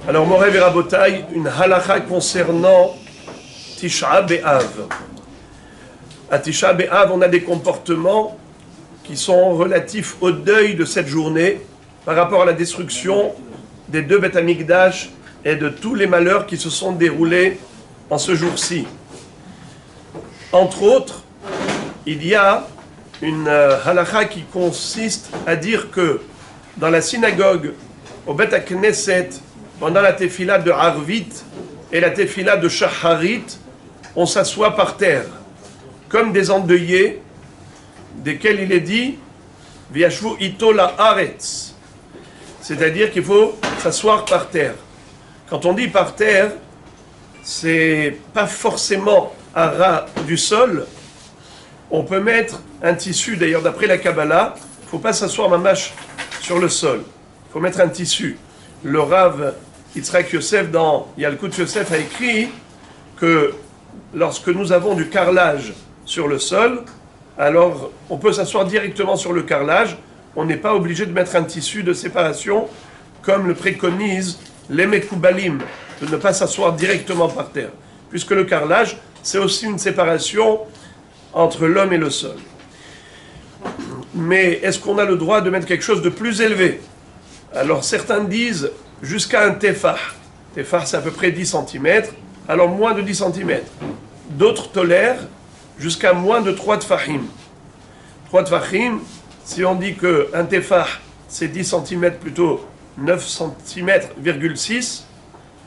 Alors, Moray Verabotai, une halakha concernant Tisha B'Av. À Tisha B'Av, on a des comportements qui sont relatifs au deuil de cette journée par rapport à la destruction des deux Beth Amikdash et de tous les malheurs qui se sont déroulés en ce jour-ci. Entre autres, il y a une halakha qui consiste à dire que dans la synagogue, au Beth HaKnesset, pendant la tefila de Arvit et la tefila de Shacharit, on s'assoit par terre, comme des endeuillés, desquels il est dit Viashvu ito la haaretz, c'est-à-dire qu'il faut s'asseoir par terre. Quand on dit par terre, c'est pas forcément à ras du sol. On peut mettre un tissu, d'ailleurs d'après la Kabbalah, il ne faut pas s'asseoir mamash sur le sol. Il faut mettre un tissu. Le Rav Yitzhak Yosef dans Yalkut Yosef a écrit que lorsque nous avons du carrelage sur le sol, alors on peut s'asseoir directement sur le carrelage, on n'est pas obligé de mettre un tissu de séparation comme le préconise les Mekoubalim, de ne pas s'asseoir directement par terre, puisque le carrelage, c'est aussi une séparation entre l'homme et le sol. Mais est-ce qu'on a le droit de mettre quelque chose de plus élevé? Alors certains disent jusqu'à un tefah. Tefah, c'est à peu près 10 cm, alors moins de 10 cm. D'autres tolèrent jusqu'à moins de 3 tfahim. 3 tfahim, si on dit qu'un tefah, c'est 10 cm plutôt 9 cm,6,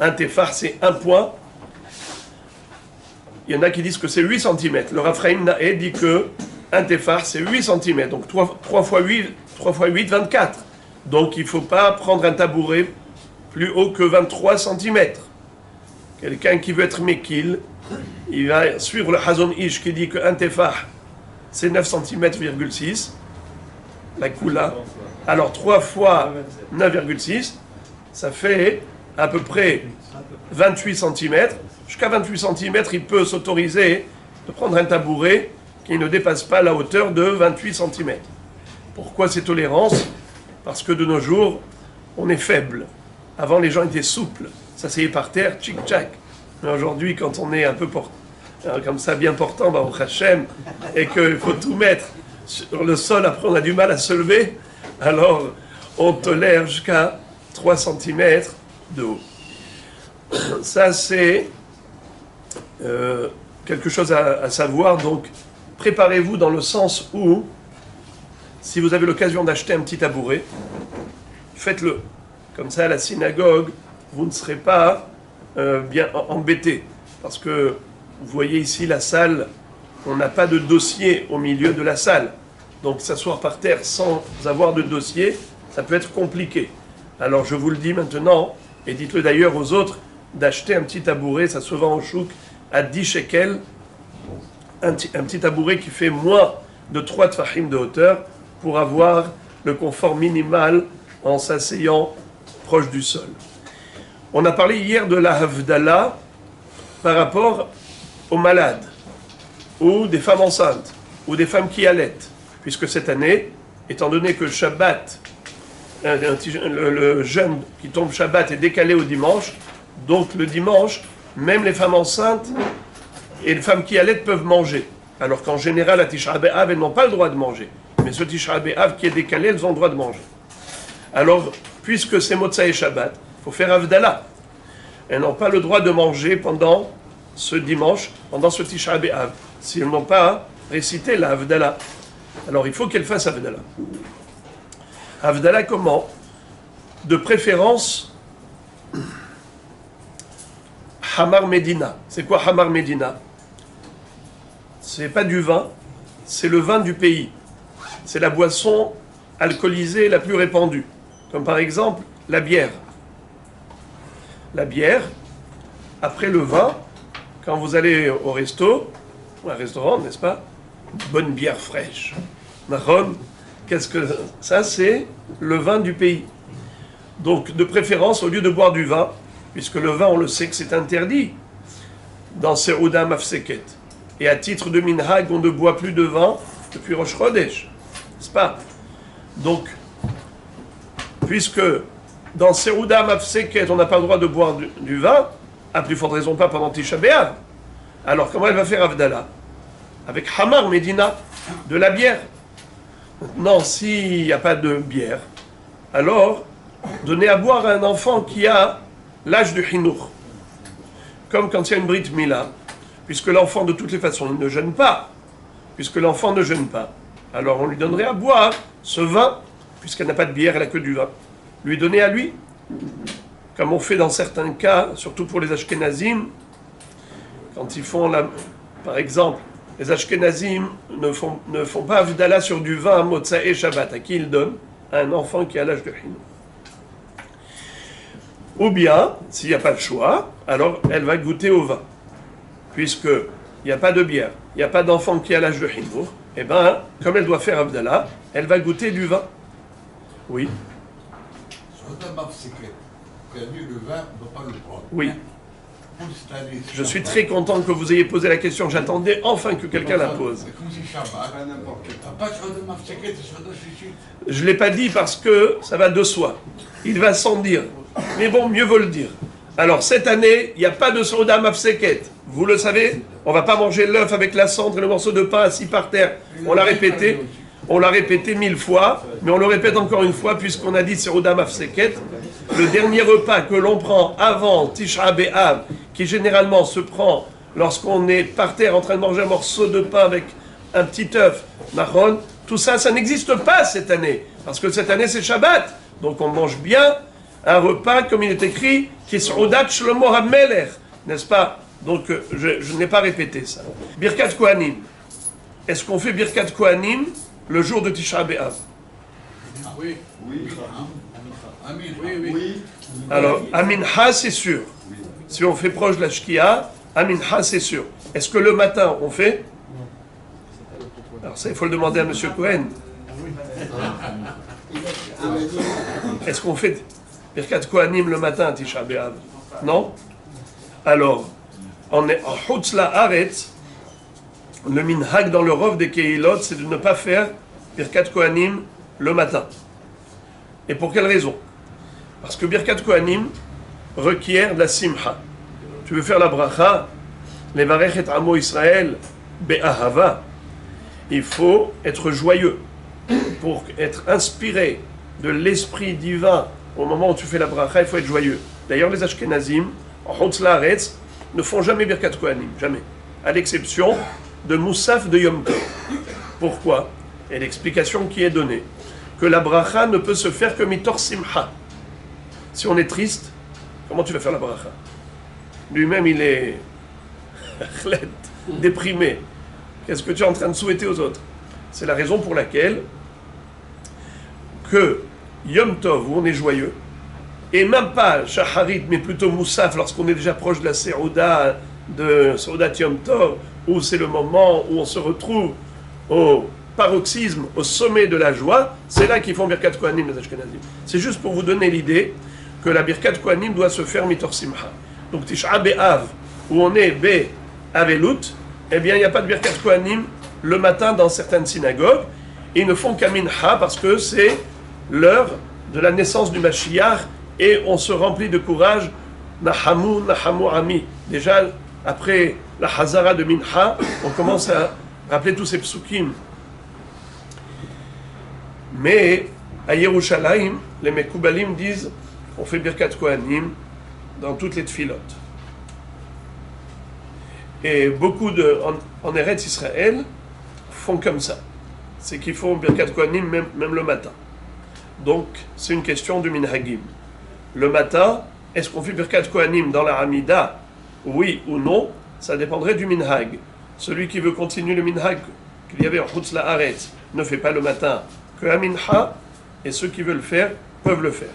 un tefah, c'est un point. Il y en a qui disent que c'est 8 cm. Le Raphaïm Naé dit que un tefah, c'est 8 cm. Donc 3 fois 8, 24. Donc il ne faut pas prendre un tabouret plus haut que 23 cm. Quelqu'un qui veut être mekil, il va suivre le Hazon Ish qui dit qu'un tefah, c'est 9 cm,6. La koula. Alors 3 fois 9,6, ça fait à peu près 28 cm. Jusqu'à 28 cm, il peut s'autoriser de prendre un tabouret qui ne dépasse pas la hauteur de 28 cm. Pourquoi ces tolérances? Parce que de nos jours, on est faible. Avant, les gens étaient souples, s'asseyaient par terre, tchic-tchac. Mais aujourd'hui, quand on est un peu comme ça, bien portant, au Hachem, et qu'il faut tout mettre sur le sol, après on a du mal à se lever, alors on tolère jusqu'à 3 cm de haut. Ça, c'est quelque chose à savoir. Donc, préparez-vous dans le sens où, si vous avez l'occasion d'acheter un petit tabouret, faites-le. Comme ça, à la synagogue, vous ne serez pas bien embêté. Parce que, vous voyez ici la salle, on n'a pas de dossier au milieu de la salle. Donc, s'asseoir par terre sans avoir de dossier, ça peut être compliqué. Alors, je vous le dis maintenant, et dites-le d'ailleurs aux autres, d'acheter un petit tabouret, ça se vend au chouk à 10 shekels, un petit tabouret qui fait moins de 3 tfahim de hauteur pour avoir le confort minimal en s'asseyant proche du sol. On a parlé hier de la Havdalah par rapport aux malades, ou des femmes enceintes, ou des femmes qui allaitent, puisque cette année, étant donné que le Shabbat, le jeûne qui tombe Shabbat est décalé au dimanche, donc le dimanche, même les femmes enceintes et les femmes qui allaitent peuvent manger. Alors qu'en général, à Tisha B'Av, elles n'ont pas le droit de manger. Mais ce Tisha B'Av qui est décalé, elles ont le droit de manger. Alors, puisque c'est Motsa et Shabbat, il faut faire Havdalah. Elles n'ont pas le droit de manger pendant ce dimanche, pendant ce Tisha B'Av, si elles n'ont pas récité la Havdalah. Alors, il faut qu'elles fassent Havdalah. Havdalah comment? De préférence, Hamar Medina. C'est quoi Hamar Medina? C'est pas du vin, c'est le vin du pays. C'est la boisson alcoolisée la plus répandue. Comme par exemple la bière. La bière, après le vin, quand vous allez au resto, ou un restaurant, n'est-ce pas? Bonne bière fraîche. Marron, qu'est-ce que ça? C'est le vin du pays. Donc, de préférence, au lieu de boire du vin, puisque le vin, on le sait que c'est interdit dans Seouda Mafseket. Et à titre de minhag, on ne boit plus de vin depuis Rosh Chodesh, n'est-ce pas? Donc, puisque dans Serouda Mafseket, on n'a pas le droit de boire du vin, à plus forte raison pas pendant Tisha B'Av. Alors comment elle va faire Havdalah? Avec Hamar Medina, de la bière. Maintenant, s'il n'y a pas de bière, alors donner à boire à un enfant qui a l'âge du Hinour. Comme quand il y a une Brit Mila, puisque l'enfant de toutes les façons, il ne jeûne pas. Puisque l'enfant ne jeûne pas. Alors on lui donnerait à boire ce vin, puisqu'elle n'a pas de bière, elle n'a que du vin. Lui donner à lui, comme on fait dans certains cas, surtout pour les Ashkenazim, quand ils font, par exemple, les Ashkenazim ne font pas Havdalah sur du vin à Motza et Shabbat. À qui ils donnent? À un enfant qui a l'âge de Hinour. Ou bien, s'il n'y a pas de choix, alors elle va goûter au vin. Puisqu'il n'y a pas de bière, il n'y a pas d'enfant qui a l'âge de Hinour, eh bien, comme elle doit faire Havdalah, elle va goûter du vin. Oui. Le vin, on ne doit pas le prendre. Oui. Je suis très content que vous ayez posé la question. J'attendais enfin que quelqu'un la pose. Je ne l'ai pas dit parce que ça va de soi. Il va sans dire. Mais bon, mieux vaut le dire. Alors, cette année, il n'y a pas de Seuda Mafseket. Vous le savez, on ne va pas manger l'œuf avec la cendre et le morceau de pain assis par terre. On l'a répété. On l'a répété 1000 fois, mais on le répète encore une fois, puisqu'on a dit Seuda Mafseket. Le dernier repas que l'on prend avant Tisha B'Av, qui généralement se prend lorsqu'on est par terre en train de manger un morceau de pain avec un petit œuf, marron, tout ça, ça n'existe pas cette année. Parce que cette année, c'est Shabbat. Donc on mange bien un repas, comme il est écrit, qui est Seudat Shlomo HaMelech, n'est-ce pas? Donc je n'ai pas répété ça. Birkat Kohanim. Est-ce qu'on fait Birkat Kohanim le jour de Tisha B'Av? Oui. Oui. Oui. Alors, Aminha, c'est sûr. Si on fait proche de la Shkia, Aminha, c'est sûr. Est-ce que le matin, on fait? Alors ça, il faut le demander à M. Cohen. Est-ce qu'on fait Birkat Kohanim le matin à Tisha B'Av? Non? Alors, on est en Hutzla Haaretz. Le minhag dans le rov des Kehilot, c'est de ne pas faire Birkat Kohanim le matin. Et pour quelle raison? Parce que Birkat Kohanim requiert de la simha. Tu veux faire la bracha, levarech et amo Israël be'ahava. Il faut être joyeux pour être inspiré de l'esprit divin au moment où tu fais la bracha. Il faut être joyeux. D'ailleurs, les Ashkenazim en Hotz Laaretz ne font jamais Birkat Kohanim, jamais, à l'exception de Moussaf de Yom Tov. Pourquoi? Et l'explication qui est donnée, que la bracha ne peut se faire que mitor simha. Si on est triste, comment tu vas faire la bracha? Lui-même, il est déprimé. Qu'est-ce que tu es en train de souhaiter aux autres? C'est la raison pour laquelle que Yom Tov, où on est joyeux, et même pas Shacharit, mais plutôt Moussaf, lorsqu'on est déjà proche de la Serouda, de Seudat Yom Tov, où c'est le moment où on se retrouve au paroxysme, au sommet de la joie, c'est là qu'ils font Birkat Kohanim, les Ashkenazim. C'est juste pour vous donner l'idée que la Birkat Kohanim doit se faire mitor simha. Donc Tisha B'Av, où on est Avelut, eh bien il n'y a pas de Birkat Kohanim le matin dans certaines synagogues. Et ils ne font qu'Aminha parce que c'est l'heure de la naissance du Mashiach et on se remplit de courage. Nahamu, Nahamu Ami. Déjà, après la Hazara de Minha, on commence à rappeler tous ces psukim. Mais à Yerushalayim, les Mekoubalim disent on fait Birkat Kohanim dans toutes les tfilotes. Et beaucoup en Eretz Israël font comme ça. C'est qu'ils font Birkat Kohanim même le matin. Donc, c'est une question du minhagim. Le matin, est-ce qu'on fait Birkat Kohanim dans la Hamida? Oui ou non? Ça dépendrait du minhag. Celui qui veut continuer le minhag qu'il y avait en Chutz La'aretz ne fait pas le matin que à Minha, et ceux qui veulent le faire peuvent le faire.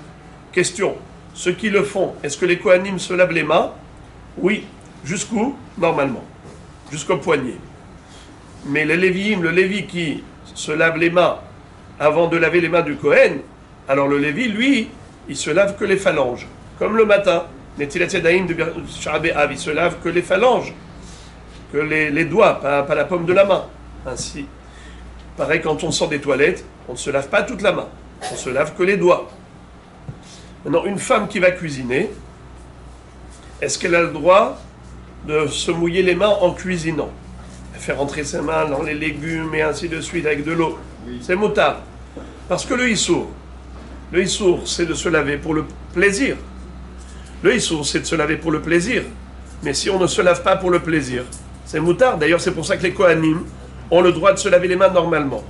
Question, ceux qui le font, est-ce que les Kohanim se lavent les mains? Oui. Jusqu'où? Normalement. Jusqu'au poignet. Mais les Lévi'im, le Lévi qui se lave les mains avant de laver les mains du Kohen, alors le Lévi, lui, il se lave que les phalanges. Comme le matin, Netilat Yadayim de Tisha B'Av, il se lave que les phalanges, que les doigts, pas la paume de la main. Ainsi. Pareil, quand on sort des toilettes, on ne se lave pas toute la main. On se lave que les doigts. Maintenant, une femme qui va cuisiner, est-ce qu'elle a le droit de se mouiller les mains en cuisinant? Faire rentrer ses mains dans les légumes et ainsi de suite avec de l'eau. C'est motard. Parce que le issour, c'est de se laver pour le plaisir. Le issour, c'est de se laver pour le plaisir. Mais si on ne se lave pas pour le plaisir, c'est motard. D'ailleurs, c'est pour ça que les Kohanim ont le droit de se laver les mains normalement.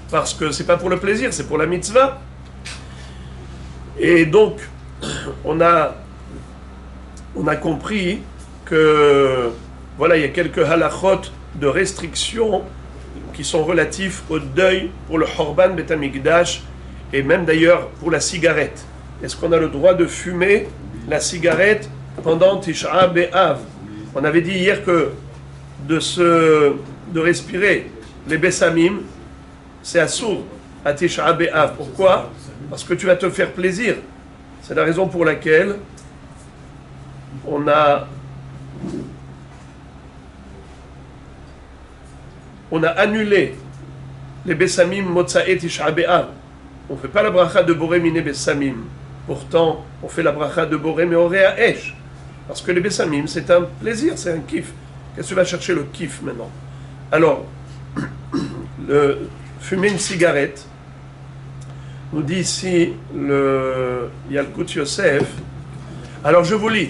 Parce que c'est pas pour le plaisir, c'est pour la mitzvah. Et donc, on a compris que, voilà, il y a quelques halachot de restrictions qui sont relatifs au deuil pour le Horban Bet Hamikdash et même d'ailleurs pour la cigarette. Est-ce qu'on a le droit de fumer la cigarette pendant Tisha B'Av? On avait dit hier que de respirer les Bessamim, c'est assourd à Tisha B'Av. Pourquoi? Parce que tu vas te faire plaisir. C'est la raison pour laquelle on a annulé les Bessamim Motzae Tisha B'Av. On ne fait pas la bracha de Boré Mine Bessamim. Pourtant, on fait la bracha de Boré Meorea Esh. Parce que les Bessamim, c'est un plaisir, c'est un kiff. Qu'est-ce que tu vas chercher le kiff maintenant? Alors, fumer une cigarette, nous dit ici le Yalkut Yosef. Alors je vous lis,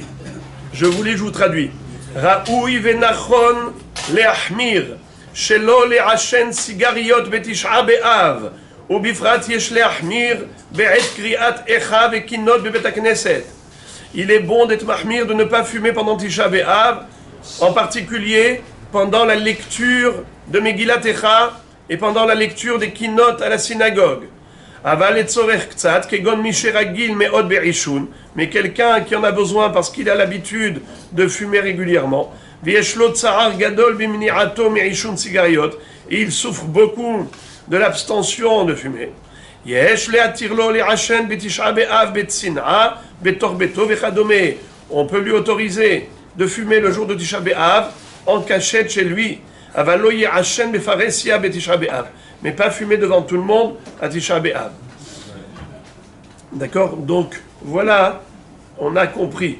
je vous traduis. Raoui venachon leachmir. שלא לעשן סיגריות בתשעה באב, ובפרט יש להחמיר בעת קריאת איכה וקינות בבית הכנסת. Il est bon d'être mahmir, de ne pas fumer pendant Tisha B'Av, en particulier pendant la lecture de Megillat Echa et pendant la lecture des kinot à la synagogue. Aval et tzorech ktsat, kegon misheragil me'od be'ishun, mais quelqu'un qui en a besoin parce qu'il a l'habitude de fumer régulièrement. Et il souffre beaucoup de l'abstention de fumer. On peut lui autoriser de fumer le jour de Tisha B'Av en cachette chez lui. Mais pas fumer devant tout le monde à Tisha B'Av. D'accord? Donc voilà, on a compris.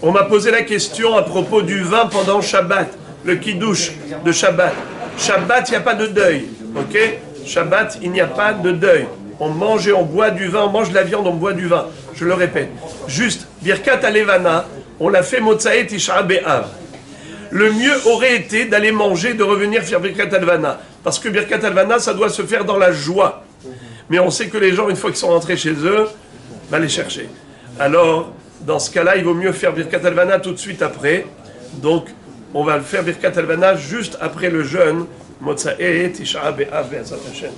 On m'a posé la question à propos du vin pendant Shabbat, le kiddush de Shabbat. Shabbat, il n'y a pas de deuil, ok? Shabbat, il n'y a pas de deuil. On mange et on boit du vin, on mange de la viande, on boit du vin. Je le répète. Juste, Birkat Alevana, on l'a fait Motzae Tisha B'Av. Le mieux aurait été d'aller manger, de revenir faire Birkat Alevana. Parce que Birkat Alevana, ça doit se faire dans la joie. Mais on sait que les gens, une fois qu'ils sont rentrés chez eux, vont les chercher. Alors, dans ce cas-là, il vaut mieux faire Birkat Alevana tout de suite après. Donc, on va le faire Birkat Alevana juste après le jeûne. Motzae Tisha B'Av Be'ezrat Hashem.